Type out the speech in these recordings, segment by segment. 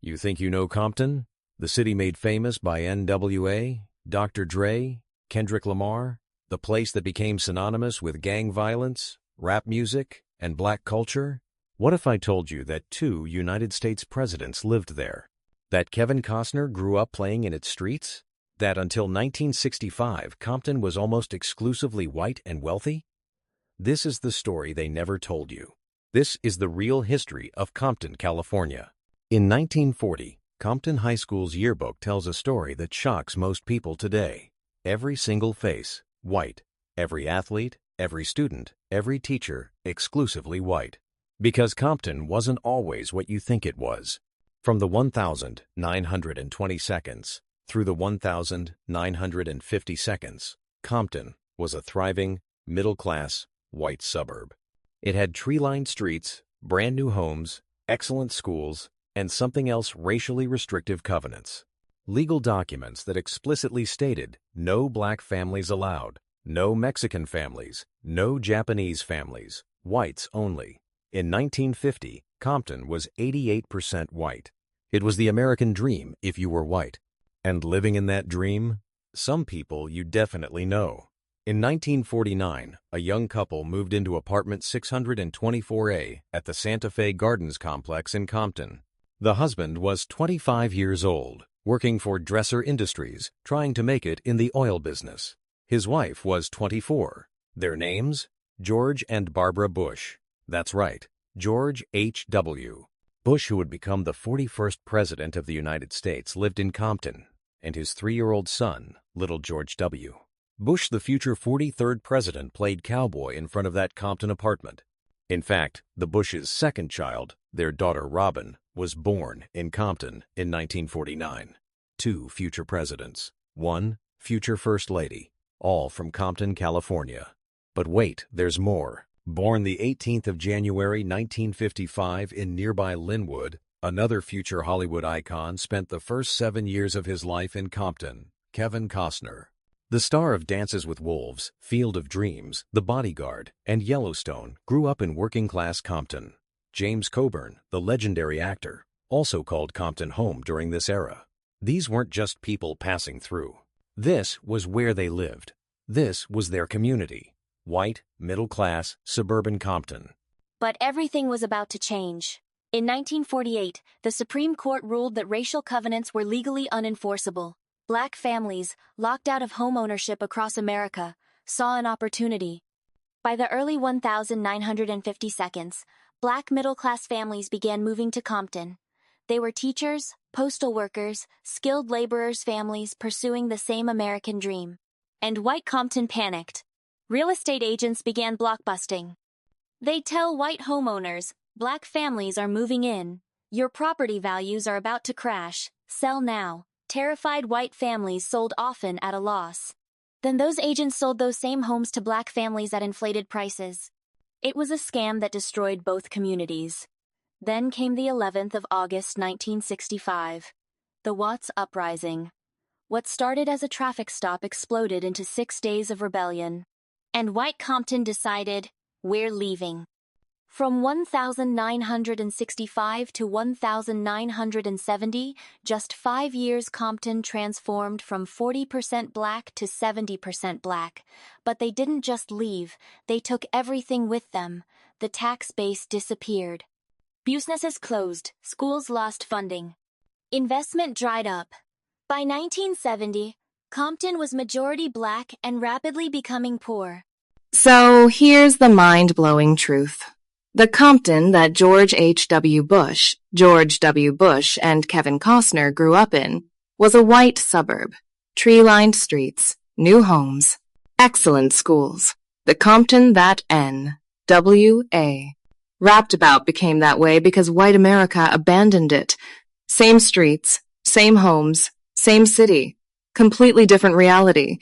You think you know Compton? The city made famous by NWA, Dr. Dre, Kendrick Lamar, the place that became synonymous with gang violence, rap music, and black culture? What if I told you that 2 United States presidents lived there? That Kevin Costner grew up playing in its streets? That until 1965, Compton was almost exclusively white and wealthy? This is the story they never told you. This is the real history of Compton, California. In 1940, Compton High School's yearbook tells a story that shocks most people today. Every single face, white. Every athlete, every student, every teacher, exclusively white. Because Compton wasn't always what you think it was. From the 1,920 seconds through the 1,950 seconds, Compton was a thriving, middle-class, white suburb. It had tree-lined streets, brand-new homes, excellent schools, and something else: racially restrictive covenants. Legal documents that explicitly stated no black families allowed, no Mexican families, no Japanese families, whites only. In 1950, Compton was 88% white. It was the American dream if you were white. And living in that dream, some people you definitely know. In 1949, a young couple moved into apartment 624A at the Santa Fe Gardens complex in Compton. The husband was 25 years old, working for Dresser Industries, trying to make it in the oil business. His wife was 24. Their names? George and Barbara Bush. That's right, George H.W. Bush, who would become the 41st President of the United States, lived in Compton, and his 3-year-old son, little George W. Bush, the future 43rd president, played cowboy in front of that Compton apartment. In fact, the Bush's second child, their daughter Robin, was born in Compton in 1949. 2 future presidents, 1 future first lady, all from Compton, California. But wait, there's more. Born the 18th of January 1955 in nearby Linwood, another future Hollywood icon spent the first 7 years of his life in Compton: Kevin Costner. The star of Dances with Wolves, Field of Dreams, The Bodyguard, and Yellowstone grew up in working-class Compton. James Coburn, the legendary actor, also called Compton home during this era. These weren't just people passing through. This was where they lived. This was their community. White, middle-class, suburban Compton. But everything was about to change. In 1948, the Supreme Court ruled that racial covenants were legally unenforceable. Black families, locked out of home ownership across America, saw an opportunity. By the early 1950 seconds, black middle-class families began moving to Compton. They were teachers, postal workers, skilled laborers' families pursuing the same American dream. And white Compton panicked. Real estate agents began blockbusting. They tell white homeowners, black families are moving in. Your property values are about to crash. Sell now. Terrified white families sold, often at a loss. Then those agents sold those same homes to black families at inflated prices. It was a scam that destroyed both communities. Then came the 11th of August 1965. The Watts Uprising. What started as a traffic stop exploded into 6 days of rebellion. And white Compton decided, we're leaving. From 1965 to 1970, just 5 years, Compton transformed from 40% black to 70% black. But they didn't just leave, they took everything with them. The tax base disappeared. Businesses closed, schools lost funding. Investment dried up. By 1970, Compton was majority black and rapidly becoming poor. So here's the mind-blowing truth. The Compton that George H.W. Bush, George W. Bush, and Kevin Costner grew up in was a white suburb. Tree-lined streets, new homes, excellent schools. The Compton that N.W.A. rapped about became that way because white America abandoned it. Same streets, same homes, same city. Completely different reality.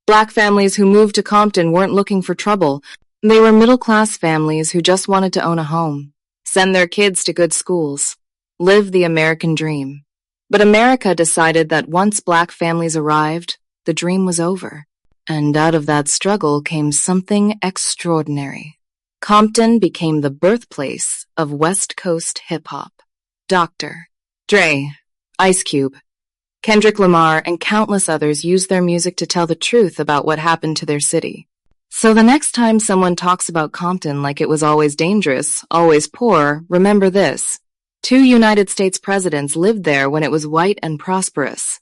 Black families who moved to Compton weren't looking for trouble. They were middle-class families who just wanted to own a home, send their kids to good schools, live the American dream. But America decided that once black families arrived, the dream was over. And out of that struggle came something extraordinary. Compton became the birthplace of West Coast hip-hop. Dr. Dre, Ice Cube, Kendrick Lamar, and countless others used their music to tell the truth about what happened to their city. So the next time someone talks about Compton like it was always dangerous, always poor, remember this. 2 United States presidents lived there when it was white and prosperous.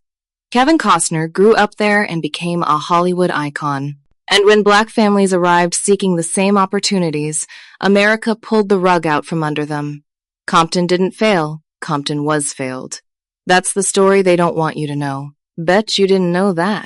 Kevin Costner grew up there and became a Hollywood icon. And when black families arrived seeking the same opportunities, America pulled the rug out from under them. Compton didn't fail. Compton was failed. That's the story they don't want you to know. Bet you didn't know that.